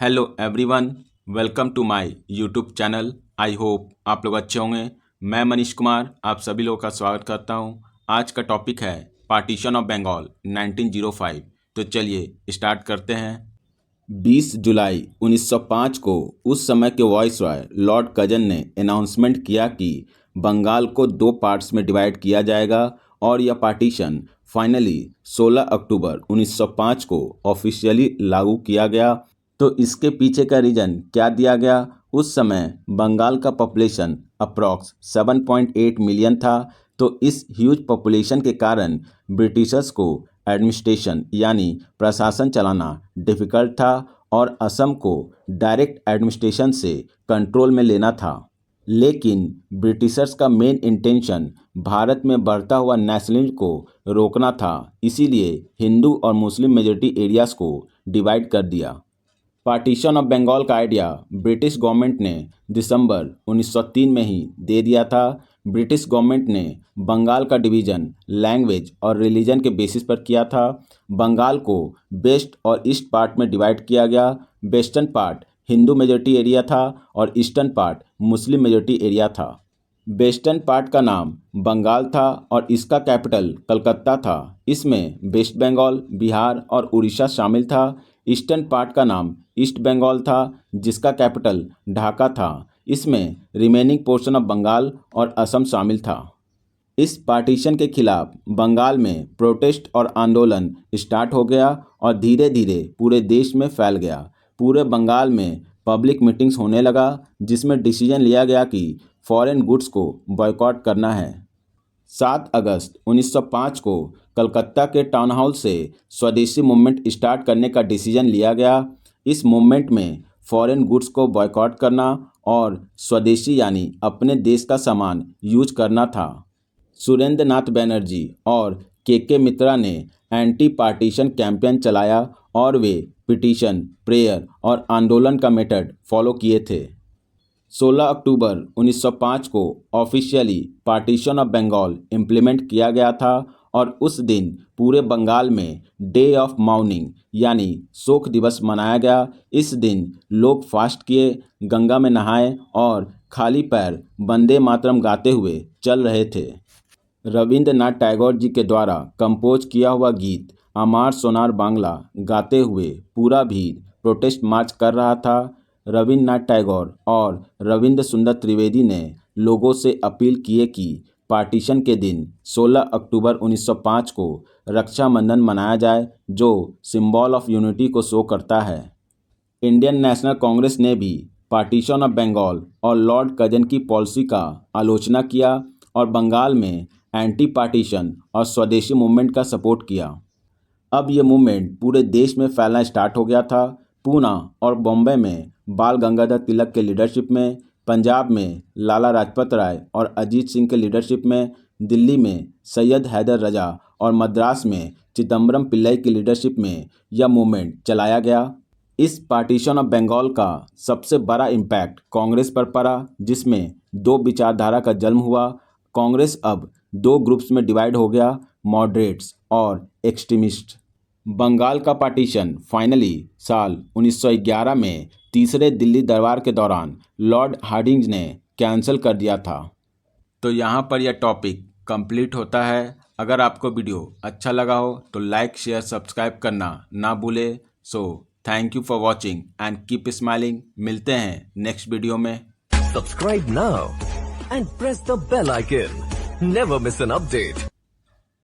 Hello everyone, welcome to my YouTube channel. I hope आप लोग अच्छे होंगे। मैं मनीष कुमार आप सभी लोगों का स्वागत करता हूं। आज का टॉपिक है पार्टीशन ऑफ बंगाल 1905। तो चलिए स्टार्ट करते हैं। 20 जुलाई 1905 को उस समय के वॉइसरॉय लॉर्ड कजन ने अनाउंसमेंट किया कि बंगाल को दो पार्ट्स में डिवाइड किया जाएगा और यह पार्टीशन फाइनली 16 अक्टूबर 1905 को ऑफिशियली लागू किया गया। तो इसके पीछे का रीज़न क्या दिया गया? उस समय बंगाल का पॉपुलेशन अप्रॉक्स 7.8 मिलियन था। तो इस ह्यूज पॉपुलेशन के कारण ब्रिटिशर्स को एडमिनिस्ट्रेशन यानी प्रशासन चलाना डिफ़िकल्ट था और असम को डायरेक्ट एडमिनिस्ट्रेशन से कंट्रोल में लेना था। लेकिन ब्रिटिशर्स का मेन इंटेंशन भारत में बढ़ता हुआ नेशनलिज्म को रोकना था, इसीलिए हिंदू और मुस्लिम मेजॉरिटी एरियाज़ को डिवाइड कर दिया। पार्टीशन ऑफ बंगाल का आइडिया ब्रिटिश गवर्नमेंट ने दिसंबर 1903 में ही दे दिया था। ब्रिटिश गवर्नमेंट ने बंगाल का डिवीज़न लैंग्वेज और रिलीजन के बेसिस पर किया था। बंगाल को वेस्ट और ईस्ट पार्ट में डिवाइड किया गया। Western part Hindu majority area था और eastern part Muslim majority area था। वेस्टर्न पार्ट का नाम बंगाल था और इसका कैपिटल कलकत्ता था। इसमें वेस्ट बंगाल, बिहार और उड़ीसा शामिल था। ईस्टर्न पार्ट का नाम ईस्ट बंगाल था जिसका कैपिटल ढाका था। इसमें रिमेनिंग पोर्शन ऑफ बंगाल और असम शामिल था। इस पार्टीशन के खिलाफ बंगाल में प्रोटेस्ट और आंदोलन स्टार्ट हो गया और धीरे धीरे पूरे देश में फैल गया। पूरे बंगाल में पब्लिक मीटिंग्स होने लगा जिसमें डिसीजन लिया गया कि फॉरेन गुड्स को बॉयकॉट करना है। 7 अगस्त 1905 को कलकत्ता के टाउन हॉल से स्वदेशी मूवमेंट स्टार्ट करने का डिसीजन लिया गया। इस मूवमेंट में फॉरेन गुड्स को बॉयकॉट करना और स्वदेशी यानी अपने देश का सामान यूज करना था। सुरेंद्र नाथ बनर्जी और के मित्रा ने एंटी पार्टीशन कैंपेन चलाया और वे पिटीशन, प्रेयर और आंदोलन का मेथड फॉलो किए थे। 16 अक्टूबर 1905 को officially partition of Bengal implement किया गया था और उस दिन पूरे बंगाल में डे ऑफ मार्निंग यानी शोक दिवस मनाया गया। इस दिन लोग फास्ट किए, गंगा में नहाए और खाली पैर वंदे मातरम गाते हुए चल रहे थे। रविंद्रनाथ टैगोर जी के द्वारा कंपोज किया हुआ गीत अमार सोनार बांग्ला गाते हुए पूरा भीड़ प्रोटेस्ट मार्च कर रहा था। रविंद्रनाथ टैगोर और रविंद्र सुंदर त्रिवेदी ने लोगों से अपील किए कि पार्टीशन के दिन 16 अक्टूबर 1905 को रक्षाबंधन मनाया जाए जो सिंबल ऑफ यूनिटी को शो करता है। इंडियन नेशनल कांग्रेस ने भी पार्टीशन ऑफ बंगाल और लॉर्ड कजन की पॉलिसी का आलोचना किया और बंगाल में एंटी पार्टीशन और स्वदेशी मूवमेंट का सपोर्ट किया। अब ये मूवमेंट पूरे देश में फैलना स्टार्ट हो गया था। पूना और बॉम्बे में बाल गंगाधर तिलक के लीडरशिप में, पंजाब में लाला लाजपत राय और अजीत सिंह के लीडरशिप में, दिल्ली में सैयद हैदर रजा और मद्रास में चिदम्बरम पिल्लई की लीडरशिप में यह मूवमेंट चलाया गया। इस पार्टीशन ऑफ बंगाल का सबसे बड़ा इम्पैक्ट कांग्रेस पर पड़ा जिसमें दो विचारधारा का जन्म हुआ। कांग्रेस अब दो ग्रुप्स में डिवाइड हो गया, मॉडरेट्स और एक्सट्रीमिस्ट। बंगाल का पार्टीशन फाइनली साल 1911 में तीसरे दिल्ली दरबार के दौरान लॉर्ड हार्डिंज ने कैंसिल कर दिया था। तो यहाँ पर यह टॉपिक कंप्लीट होता है। अगर आपको वीडियो अच्छा लगा हो तो लाइक, शेयर, सब्सक्राइब करना ना भूले। So thank you for watching and keep smiling. मिलते हैं नेक्स्ट वीडियो में। Subscribe now and press the bell icon. Never miss an update.